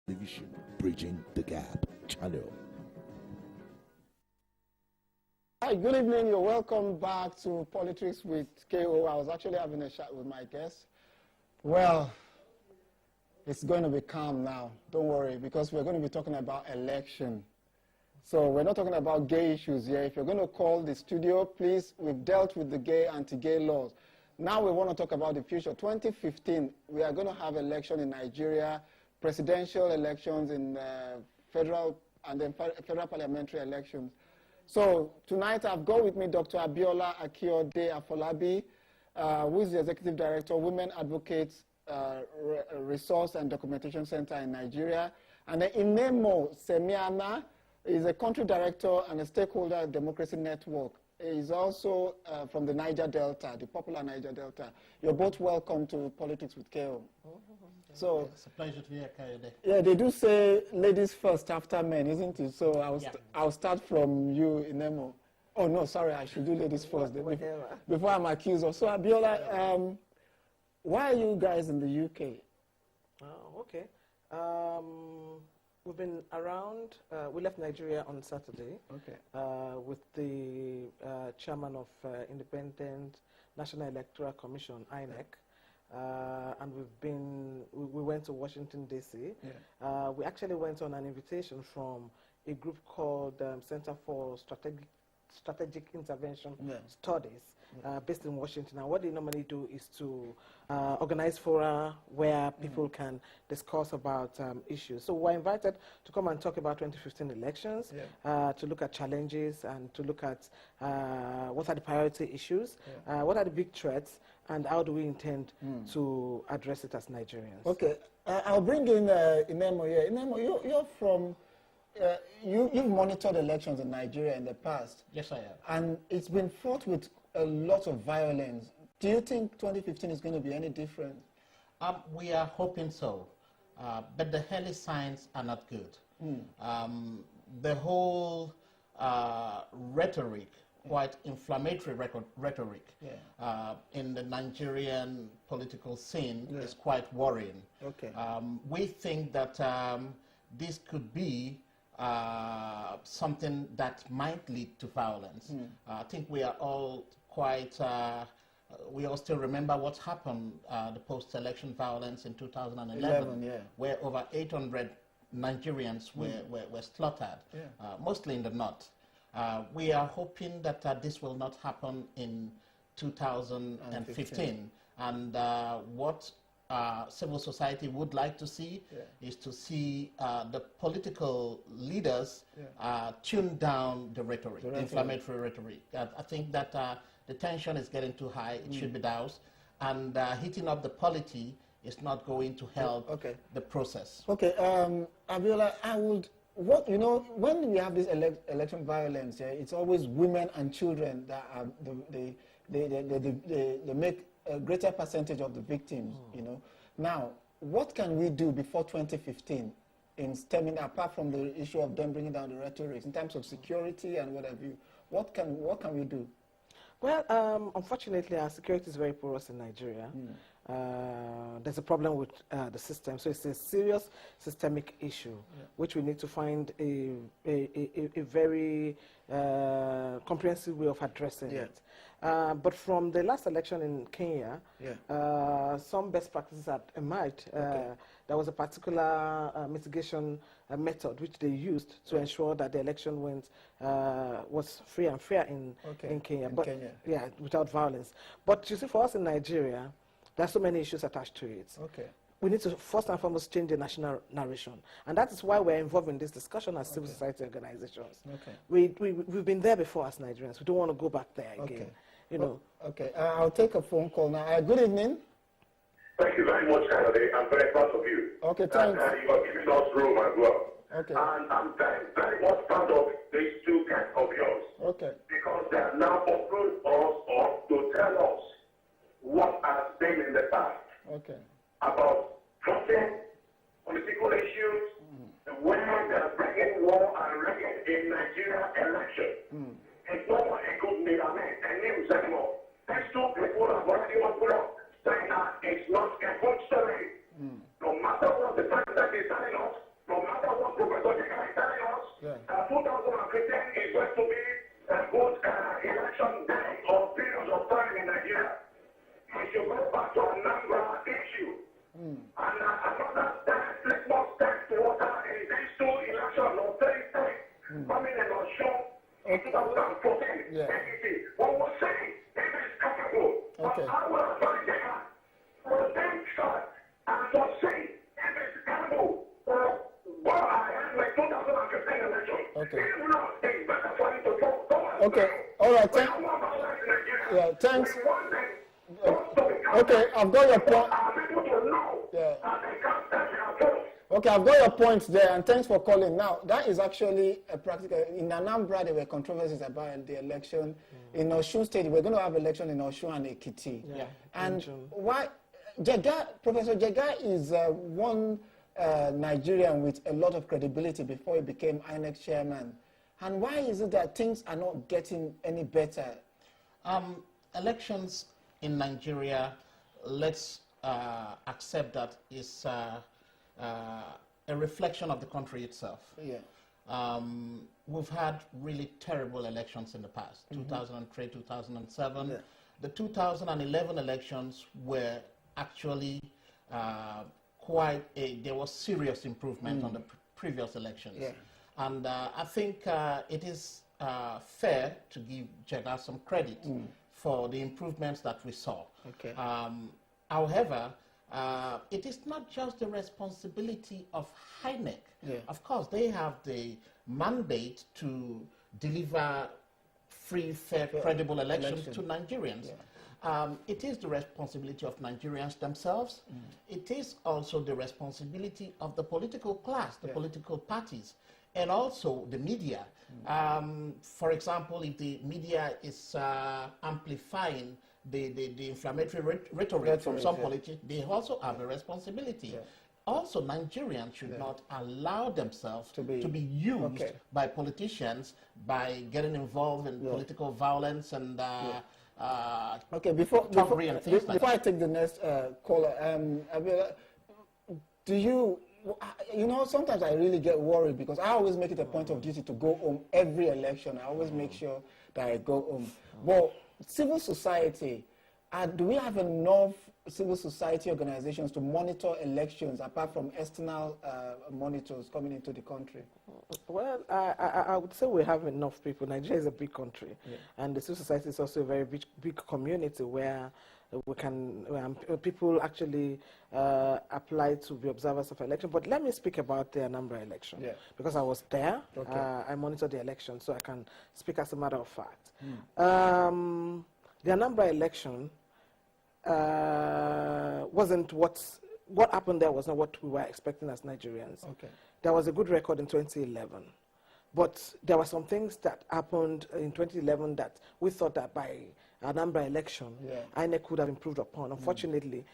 Television, bridging the gap channel. Hi, good evening. You're welcome back to Politics with KO. I was actually having a chat with my guest. Well, it's going to be calm now. Don't worry, because we're going to be talking about election. So we're not talking about gay issues here. If you're going to call the studio, please, we've dealt with the gay, anti-gay laws. Now we want to talk about the future. 2015, we are going to have election in Nigeria, presidential elections in federal and then federal parliamentary elections. So tonight I've got with me Dr. Abiola Akiode Afolabi, who is the Executive Director, Women Advocates Resource and Documentation Center in Nigeria. And then Inemo Samiama is a Country Director and a Stakeholder Democracy Network. He's also from the Niger Delta, the popular Niger Delta. You're both welcome to Politics with KO. So it's a pleasure to be here, Akiode. Yeah, they do say ladies first after men, isn't it? So I'll start from you, Inemo. Oh no, sorry, I should do ladies first before I'm accused of. So Abiola, why are you guys in the UK? Oh, okay. We've been around. We left Nigeria on Saturday. Okay. With the chairman of Independent National Electoral Commission, INEC. And we went to Washington, D.C. Yeah. We actually went on an invitation from a group called Center for Strategic Intervention Studies, based in Washington. And what they normally do is to organize fora where people can discuss about issues. So we're invited to come and talk about 2015 elections, to look at challenges and to look at what are the priority issues, what are the big threats, and how do we intend to address it as Nigerians. Okay, I'll bring in Inemo here. Inemo, you're from, you've monitored elections in Nigeria in the past. Yes, I am. And it's been fraught with a lot of violence. Do you think 2015 is going to be any different? We are hoping so, but the early signs are not good. The whole rhetoric, quite inflammatory rhetoric in the Nigerian political scene is quite worrying. Okay. We think that this could be something that might lead to violence. I think we are all quite, we all still remember what happened, the post-election violence in 2011, where over 800 Nigerians were slaughtered, mostly in the north. We are hoping that this will not happen in 2015. And what civil society would like to see is to see the political leaders tune down the rhetoric, the inflammatory rhetoric. I think that the tension is getting too high. It should be doused. And heating up the polity is not going to help the process. Okay, Abiola, I would... What, you know, when we have this election violence, it's always women and children that are they make a greater percentage of the victims, you know. Now, what can we do before 2015 in stemming, apart from the issue of them bringing down the rhetoric, in terms of security and what have you? What can we do? Well, unfortunately, our security is very porous in Nigeria. There's a problem with the system, so it's a serious systemic issue, which we need to find a very comprehensive way of addressing it. But from the last election in Kenya, some best practices had emerged. There was a particular mitigation method which they used to ensure that the election was free and fair in Kenya, without violence. But you see, for us in Nigeria, there are so many issues attached to it. We need to first and foremost change the national narration. And that is why we're involved in this discussion as civil society organizations. We've been there before as Nigerians. We don't want to go back there again. You know. I'll take a phone call now. Good evening. Thank you very much, Akiode. I'm very proud of you. Okay, thanks. And you are giving us room as well. Okay. And I'm very, very much proud of these two guests of yours. Okay. Because they have now opened us up to tell us what has been in the past. Okay. About trusting political issues, when they are bringing war and wrecking in Nigeria election. It's not a good name, and names anymore. These two people have already opened up, saying that it's not a good story. No matter what the president is telling us, Yeah. What was saying, if it's capable. Okay. But I will advise them. For them, start. I'm just saying, if it's capable. Well, I had my 2015 election. Okay. If not, it's better for you to go. Okay. All right. Yeah. Thanks. Okay. I've got your point. Yeah. Okay, I've got your point there, and thanks for calling. Now, that is actually a practical. In Anambra, there were controversies about the election. In Osun State, we're going to have election in Osun and Ekiti. Yeah. And why? Professor Jega is one Nigerian with a lot of credibility before he became INEC chairman. And why is it that things are not getting any better? Elections in Nigeria, let's accept that is a reflection of the country itself. Yeah. We've had really terrible elections in the past, 2003, 2007. Yeah. The 2011 elections were actually there was serious improvement on the previous elections. Yeah. And I think it is fair to give Jega some credit for the improvements that we saw. Okay. However, it is not just the responsibility of INEC. Yeah. Of course, they have the mandate to deliver free, fair, credible elections to Nigerians. Yeah. It is the responsibility of Nigerians themselves. It is also the responsibility of the political class, the political parties, and also the media. For example, if the media is amplifying the inflammatory rhetoric from some politicians, they also have a responsibility. Yeah. Also, Nigerians should not allow themselves to be used by politicians by getting involved in political violence and before I take the next caller, Abiola, do you know, sometimes I really get worried because I always make it a point of duty to go home every election. I always make sure that I go home. But civil society, do we have enough civil society organizations to monitor elections apart from external monitors coming into the country? Well, I would say we have enough people. Nigeria is a big country, and the civil society is also a very big community where we can people actually apply to be observers of election. But let me speak about the Anambra election because I was there. Okay. I monitored the election, so I can speak as a matter of fact. The Anambra election wasn't what happened there was not what we were expecting as Nigerians. Okay. There was a good record in 2011, but there were some things that happened in 2011 that we thought that by Anambra election, INEC could have improved upon. Unfortunately,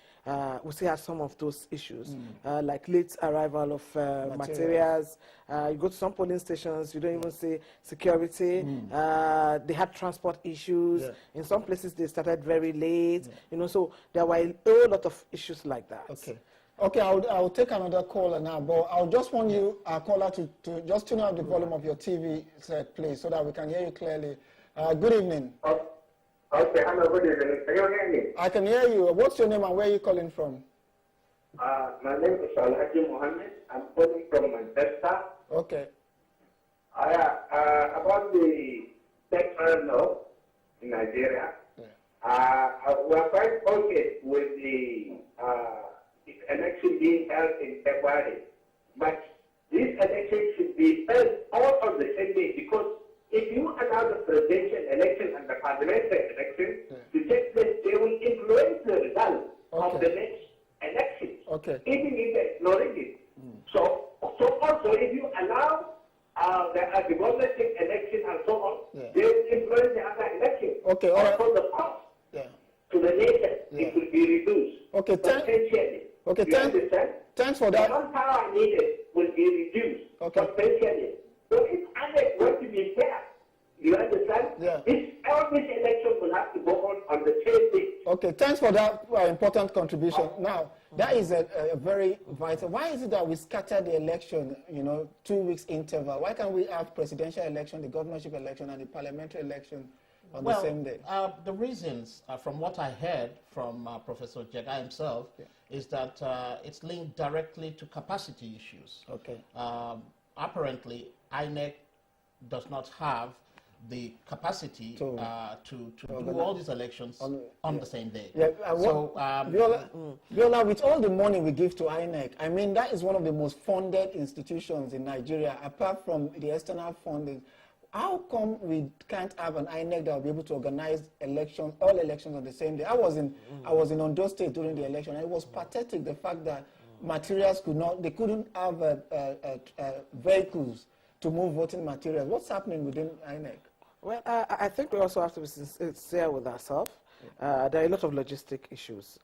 we still have some of those issues, like late arrival of materials. You go to some polling stations, you don't even see security. They had transport issues. In some places, they started very late. You know, so there were a whole lot of issues like that. Okay. Okay, I'll take another caller now, but I'll just want you, our caller, to just tune out the volume of your TV set, please, so that we can hear you clearly. Good evening. Okay, hello, good evening. Can you hear me? I can hear you. What's your name and where are you calling from? My name is Alhaji Mohammed. I'm calling from Manchester. Okay. About the sectoral law in Nigeria, we are quite okay with the election being held in February. But this election should be held all on the same day because if you allow the presidential election and the parliamentary election to take place, they will influence the result of the next election, even if they're ignoring it. So also, if you allow the governorship election and so on, they will influence the other election. Okay, all right. Also, the cost to the nation, it will be reduced. Okay, thanks for that. The manpower needed will be reduced substantially. So if others want to be fair, you understand? All this election will have to go on the same day. Okay, thanks for that important contribution. Now, that is a very vital. Why is it that we scatter the election, 2 weeks interval? Why can't we have presidential election, the governorship election, and the parliamentary election on the same day? The reasons, from what I heard from Professor Jega himself, is that it's linked directly to capacity issues. Okay. Apparently, INEC does not have the capacity to do all these elections on the same day. Yeah, so, Viola, with all the money we give to INEC, I mean, that is one of the most funded institutions in Nigeria, apart from the external funding. How come we can't have an INEC that will be able to organize elections, all elections on the same day? I was in Ondo State during the election, and it was pathetic, the fact that materials they couldn't have vehicles to move voting materials. What's happening within INEC? Well, I think we also have to be sincere with ourselves. There are a lot of logistic issues.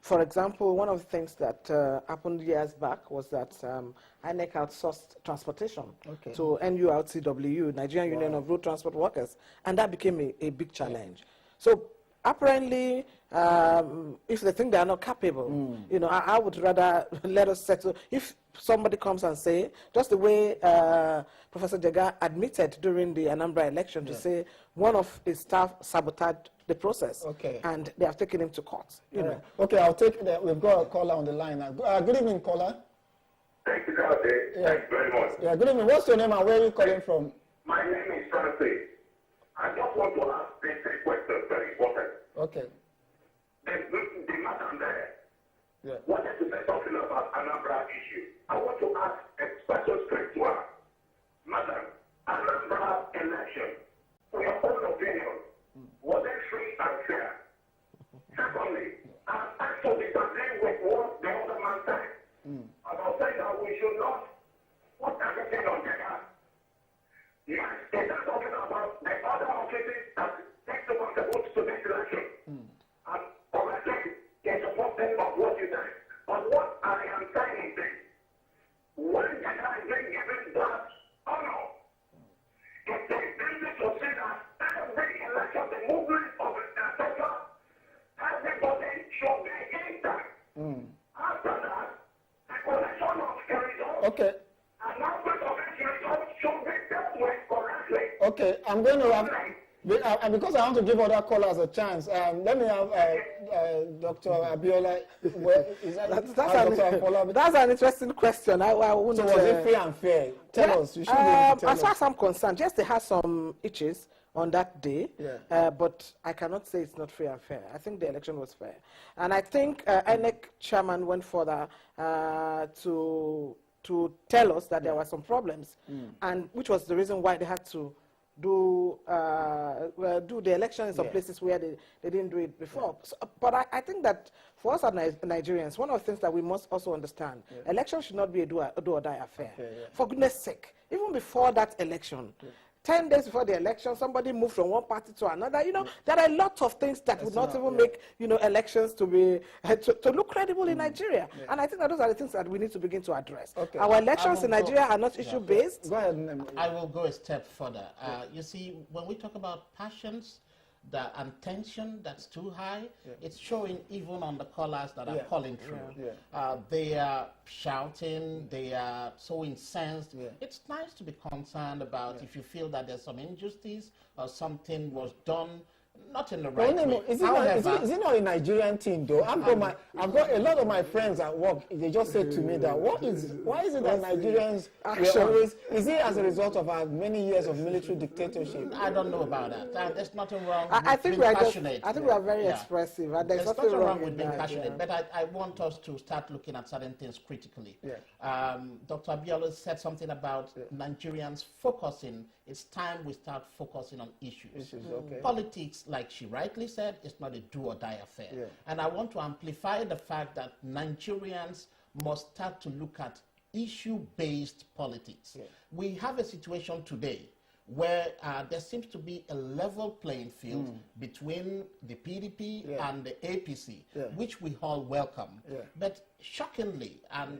For example, one of the things that happened years back was that INEC outsourced transportation to NURTW, Nigerian Union of Road Transport Workers, and that became a big challenge. So apparently, if they think they are not capable, you know, I would rather let us settle. If somebody comes and say, just the way Professor Jega admitted during the Anambra election to say one of his staff sabotaged the process, and they have taken him to court. You know. Okay, I'll take that. We've got a caller on the line now. Good evening, caller. Thank you, Akiode. Thank you very much. Yeah, good evening. What's your name and where are you calling from? My name is Francis. I just want to ask these three questions, very important. Okay. The madam there Yeah. wanted to say something about Anambra issue. I want to ask a special straight to her. Madam, Anambra election, for your own opinion, was it free and fair? Secondly, I'm actually disagreeing with what the other man said. About saying that we should not put everything on Jega. Yes, it is talking about the other offices that take the votes to this election. And correctly, there's a problem of what you said. But what I am saying is, when Jega is being given that honor, it is easy to see that every election, the movement of the sector, everybody should be in that. After that, the collection of the results, Okay. announcement of the results should be dealt with correctly. Okay, I'm going to have, because I want to give other callers a chance, let me have Dr. Abiola. That's an interesting question. I wouldn't, So was it free and fair? Tell us. You should be able to tell as far us. as I'm concerned, yes, they had some itches on that day, but I cannot say it's not free and fair. I think the election was fair. And I think INEC chairman went further to tell us that there were some problems, and which was the reason why they had to do the election in some places where they didn't do it before. So, but I think that for us as Nigerians, one of the things that we must also understand, election should not be a do or die affair. For goodness sake, even before that election, 10 days before the election, somebody moved from one party to another. You know, there are a lot of things that would not even make, you know, elections to be to look credible in Nigeria. And I think that those are the things that we need to begin to address. Our elections in Nigeria are not issue-based. Go ahead. I will go a step further. You see, when we talk about passions and tension that's too high, it's showing even on the callers that are calling through. They are shouting, they are so incensed. It's nice to be concerned about if you feel that there's some injustice or something was done not in the right way. Is it not a Nigerian thing though? I've got a lot of my friends at work. They just said to me that why is it that Nigerians were always? Is it as a result of our many years of military dictatorship? I don't know about that. There's nothing wrong. I with think being we are passionate. I think we are very expressive, and there's nothing wrong with being that, passionate. But I want us to start looking at certain things critically. Dr. Abiola said something about Nigerians focusing. It's time we start focusing on issues. Politics, like she rightly said, is not a do or die affair. And I want to amplify the fact that Nigerians must start to look at issue-based politics. We have a situation today where there seems to be a level playing field between the PDP and the APC, which we all welcome. But shockingly, and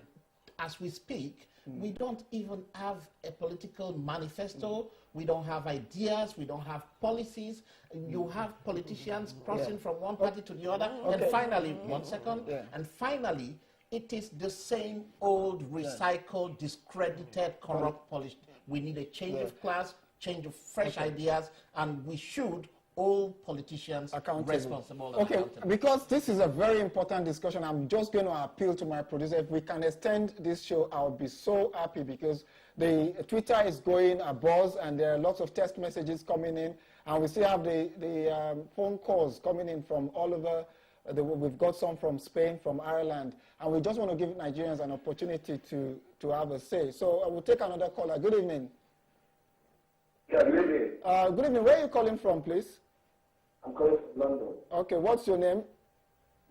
as we speak, we don't even have a political manifesto. We don't have ideas. We don't have policies. You have politicians crossing from one party to the other. And finally, and finally, it is the same old, recycled, discredited, corrupt policy. We need a change of class, change of fresh ideas, and we should hold politicians responsible. And okay, accountable. because this is a very important discussion, I'm just going to appeal to my producer. If we can extend this show, I'll be so happy, because the Twitter is going abuzz and there are lots of text messages coming in, and we still have the phone calls coming in from all over. We've got some from Spain, from Ireland, and we just want to give Nigerians an opportunity to have a say. So I will take another caller. Good evening. Yeah, good evening. Good evening. Where are you calling from, please? I'm calling from London. Okay, what's your name?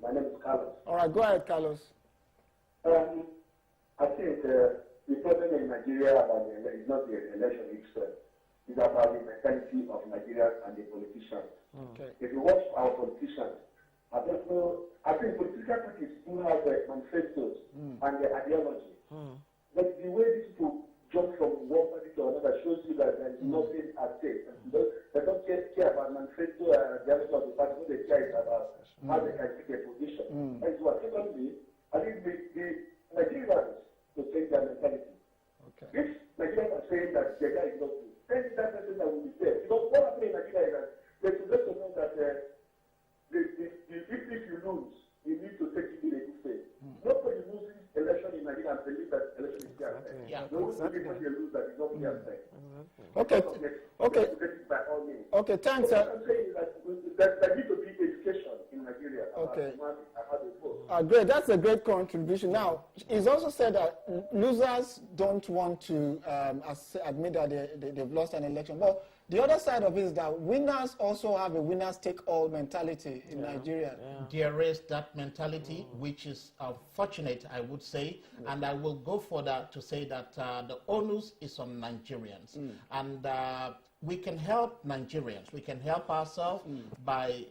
My name is Carlos. All right, go ahead, Carlos. I think the problem in Nigeria is not the election itself. It's about the mentality of Nigerians and the politicians. Okay. If you watch our politicians, I think political parties do have manifestos and the ideology. But the way these people jump from one party to another shows you that there is nothing at stake. They don't care about manifesto and the other of the party. What they care is about how they can take a position. And so, secondly, I think the Nigerians to change their mentality. Okay. If Nigerians are saying that the guy is not good, then that person that will be there. Because what happened in Nigeria is that they should let us know that if you lose, you need to take it in a good faith. Nobody loses election in Nigeria and believe that election is fair. Yeah. No one will lose that is not fair. Okay. Okay. By all means. Okay. Thanks. What I'm saying is that there needs to be education in Nigeria about Okay. how they vote. Great. That's a great contribution. Now, it's also said that losers don't want to admit that they've lost an election. But the other side of it is that winners also have a winners-take-all mentality in Nigeria. There is that mentality, which is unfortunate, I would say, and I will go further to say that the onus is on Nigerians. And we can help Nigerians. We can help ourselves by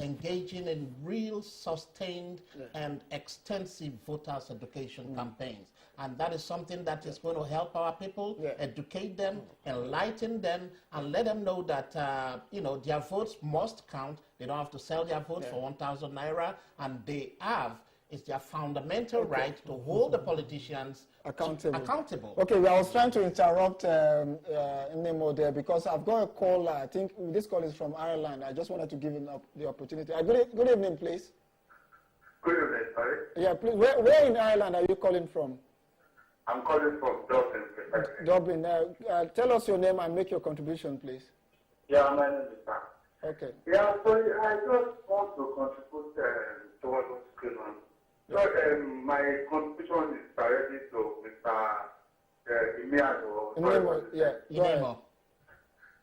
engaging in real, sustained, and extensive voters' education campaigns. And that is something that is going to help our people, educate them, enlighten them, and let them know that their votes must count. They don't have to sell their votes for 1,000 naira, and it's their fundamental right to hold the politicians accountable. Okay, I was trying to interrupt Inemo there because I've got a call. I think this call is from Ireland. I just wanted to give him the opportunity. Good evening, please. Good evening, sorry. Yeah, please. Where in Ireland are you calling from? I'm calling from Dublin, precisely. Dublin. Tell us your name and make your contribution, please. Yeah, my name is Sam. Okay. Yeah, so I just want to contribute towards what's going on. So my contribution is directly to Mr. Inemo, yeah. Inemo.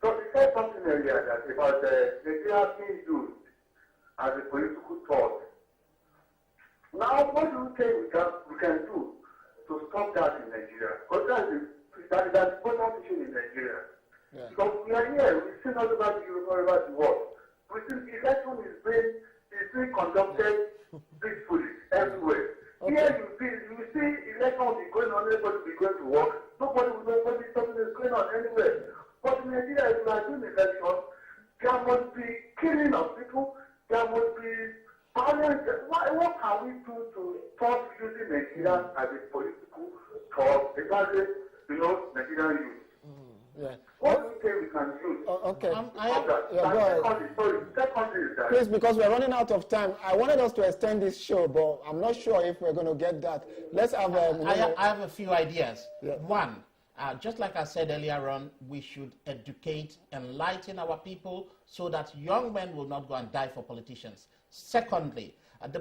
So he said something earlier that about Nigeria being used as a political thought. Now, what do you think we can do to stop that in Nigeria? Because that's the important issue in Nigeria. Yeah. Because we are here, we see not about Europe, not about the world. We see the election is being conducted peacefully everywhere. Okay. Here you see election will be going on, everybody will be going to work. Nobody will know what something is going on anywhere. But in Nigeria, if we are doing election, there must be killing of people, there must be violence. What can we do to stop using Nigeria as a political talk, especially, Nigerian youth? Yeah. What do you think we can use? Okay. Go ahead. Secondly is that. Please, because we're running out of time, I wanted us to extend this show, but I'm not sure if we're going to get that. Let's have I have a few ideas. Yeah. One, just like I said earlier on, we should educate, enlighten our people so that young men will not go and die for politicians. Secondly, the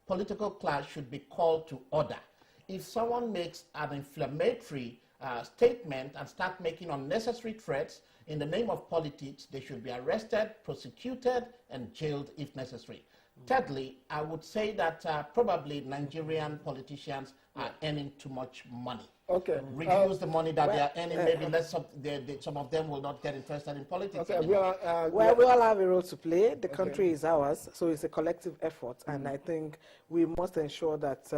political class should be called to order. If someone makes an inflammatory statement and start making unnecessary threats in the name of politics, they should be arrested, prosecuted, and jailed if necessary. Thirdly, I would say that probably Nigerian politicians are earning too much money. Okay. Reduce the money that they are earning, maybe less some of them will not get interested in politics. Okay, anymore. we all have a role to play. The country is ours, so it's a collective effort, and I think we must ensure that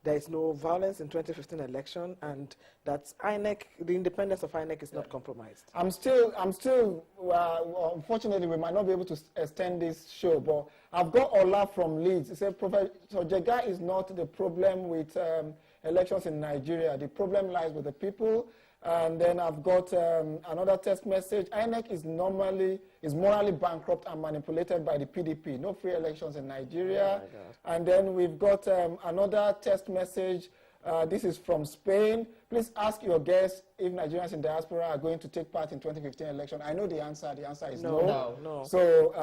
there is no violence in 2015 election, and that INEC, the independence of INEC is not compromised. I'm still, unfortunately, we might not be able to extend this show, but I've got Ola from Leeds. He said, Professor Jega is not the problem with elections in Nigeria. The problem lies with the people. And then I've got another text message. INEC is morally bankrupt and manipulated by the PDP. No free elections in Nigeria. And then we've got another text message. This is from Spain. Please ask your guests if Nigerians in diaspora are going to take part in 2015 election. I know the answer. The answer is no. So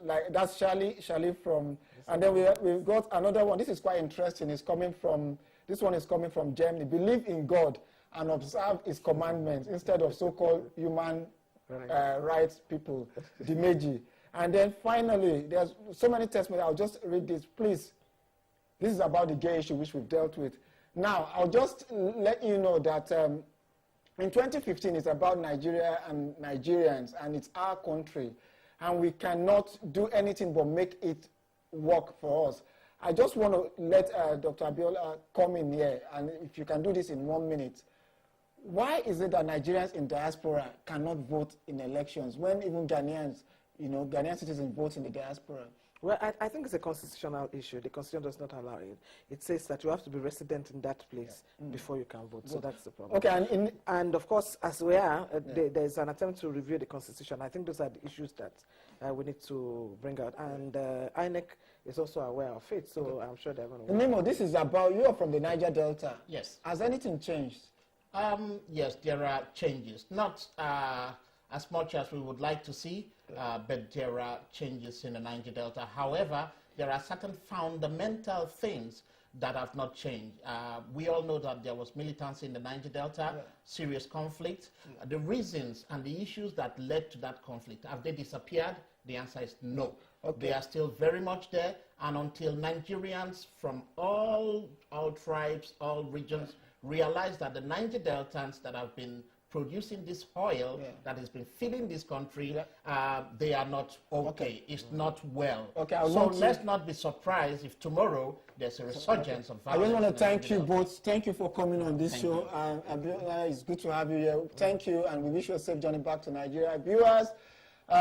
like that's Shali from, and then we've got another one. This is quite interesting. This one is coming from Germany. Believe in God and observe His commandments instead of so-called human rights people, the Meiji. And then finally, there's so many text messages. I'll just read this, please. This is about the gay issue which we've dealt with. Now, I'll just let you know that in 2015, it's about Nigeria and Nigerians, and it's our country. And we cannot do anything but make it work for us. I just want to let Dr. Abiola come in here, and if you can do this in 1 minute. Why is it that Nigerians in diaspora cannot vote in elections when even Ghanaians, Ghanaian citizens vote in the diaspora? Well, I think it's a constitutional issue. The Constitution does not allow it. It says that you have to be resident in that place before you can vote. So that's the problem. Okay, and of course, as we are, there's an attempt to review the Constitution. I think those are the issues that we need to bring out. And INEC is also aware of it, so I'm sure they're going to. Inemo, this is about, you are from the Niger Delta. Yes. Has anything changed? Yes, there are changes. Not as much as we would like to see, but there are changes in the Niger Delta. However, there are certain fundamental things that have not changed. We all know that there was militancy in the Niger Delta, serious conflict. The reasons and the issues that led to that conflict, have they disappeared? The answer is no. Okay. They are still very much there, and until Nigerians from all tribes, all regions, realize that the Niger Deltans that have been producing this oil that has been filling this country, they are not okay. It's not well. Okay, so let's not be surprised if tomorrow there's a resurgence of violence. I just want to thank you both. Thank you for coming on this show. It's good to have you here. Thank you, and we wish you a safe journey back to Nigeria. Viewers,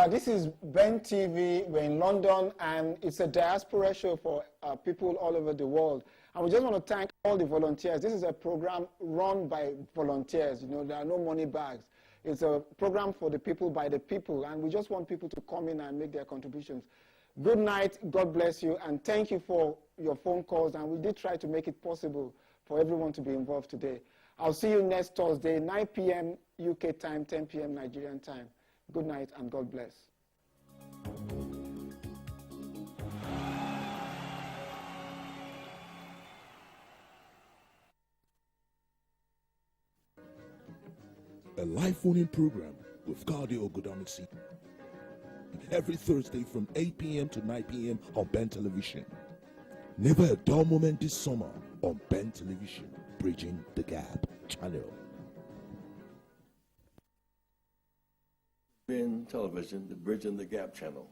this is Ben TV. We're in London, and it's a diaspora show for people all over the world. And we just want to thank all the volunteers. This is a program run by volunteers. There are no money bags. It's a program for the people, by the people. And we just want people to come in and make their contributions. Good night. God bless you. And thank you for your phone calls. And we did try to make it possible for everyone to be involved today. I'll see you next Thursday, 9 p.m. UK time, 10 p.m. Nigerian time. Good night and God bless. A live phone-in program with Cardio Ogodamisi every Thursday from 8 p.m. to 9 p.m. on Ben Television. Never a dull moment this summer on Ben Television, Bridging the Gap channel. Ben Television, the Bridging the Gap channel.